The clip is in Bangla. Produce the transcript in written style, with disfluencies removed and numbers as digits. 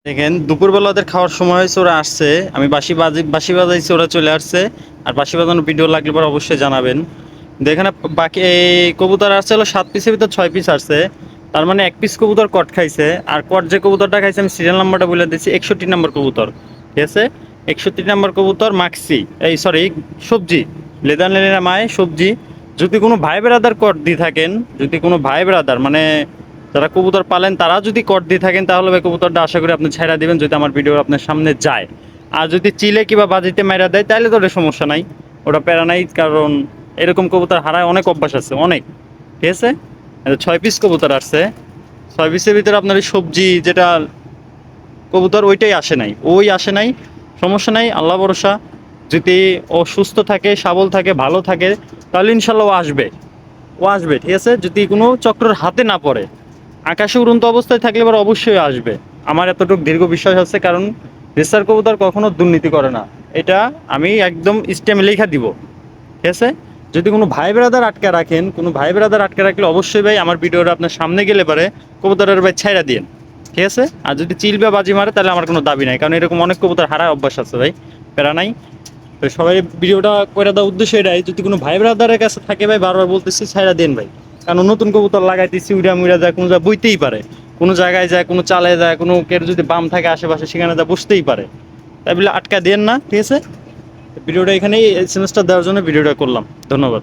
দেখেন দুপুরবেলা ওদের খাওয়ার সময় হয়েছে, ওরা আসছে, আমি বাঁশি বাজাইছি, ওরা চলে আসছে। আর বাঁশি বাজানোর ভিডিও লাগলে পরে অবশ্যই জানাবেন। কিন্তু এখানে বাকি এই কবুতর আসছে হলো 7 পিসের ভিতর 6 পিস আসছে। তার মানে 1 পিস কবুতর কট খাইছে। আর কট যে কবুতরটা খাইছে আমি সিরিয়াল নাম্বারটা বলে দিচ্ছি, 61 নম্বর কবুতর। ঠিক আছে, 61 নম্বর কবুতর মাক্সি, এই সরি সবজি, লেদার লেনা মায় সবজি। যদি কোনো ভাই বেরাদার কট দিয়ে থাকেন, যদি কোনো ভাই বেরাদার মানে যারা কবুতর পালেন তারা যদি কট দিয়ে থাকেন, তাহলে ভাই কবুতরটা আশা করি আপনি ছাইড়া দিবেন যদি আমার ভিডিও আপনার সামনে যায়। আর যদি চিলে কিংবা বাজিতে মাইরা দেয় তাহলে তো ওটা সমস্যা নাই, ওটা প্যারা নাই। কারণ এরকম কবুতর হারায় অনেক অভ্যাস আছে অনেক। ঠিক আছে, 6 পিস কবুতর আসছে। 6 পিসের ভিতরে আপনার ওই সবজি যেটা কবুতর ওইটাই আসে নাই, ওই আসে নাই। সমস্যা নাই, আল্লাহ ভরসা। যদি ও সুস্থ থাকে, সাবল থাকে, ভালো থাকে, তাহলে ইনশাল্লাহ ও আসবে। ও আসবে, ঠিক আছে, যদি কোনো চক্রের হাতে না পড়ে। আকাশে উড়ন্ত অবস্থায় থাকলে এবার অবশ্যই আসবে। আমার এতটুকু দীর্ঘ বিশ্বাস আছে, কারণ রেসার কবুতর কখনো দুর্নীতি করে না। এটা আমি একদম স্টেমে লেখা দিব। ঠিক আছে, যদি কোনো ভাই ব্রাদার আটকে রাখেন, কোনো ভাই ব্রাদার আটকে রাখলে অবশ্যই ভাই আমার ভিডিওটা আপনার সামনে গেলে পারে কবুতরের ভাই ছাইড়া দিন। ঠিক আছে, আর যদি চিল বা বাজি মারে তাহলে আমার কোনো দাবি নাই, কারণ এরকম অনেক কবুতর হারায় অভ্যাস আছে ভাই, প্যারা নাই। তো সবাই ভিডিওটা করে দেওয়ার উদ্দেশ্য এটাই, যদি কোনো ভাই ব্রাদারের কাছে থাকে ভাই বারবার বলতেছি ছাইড়া দেন ভাই। কারণ নতুন কবুতর লাগাইতেছি, উড়া মুড়া যায়, কোনো যা বইতেই পারে, কোনো জায়গায় যায়, কোনো চালে যায়, কোনো কেউ যদি বাম থাকে আশেপাশে সেখানে যা বসতেই পারে। তাই বলে আটকা দেন না। ঠিক আছে, ভিডিওটা এখানেই সেমিস্টার দেওয়ার জন্য ভিডিওটা করলাম। ধন্যবাদ।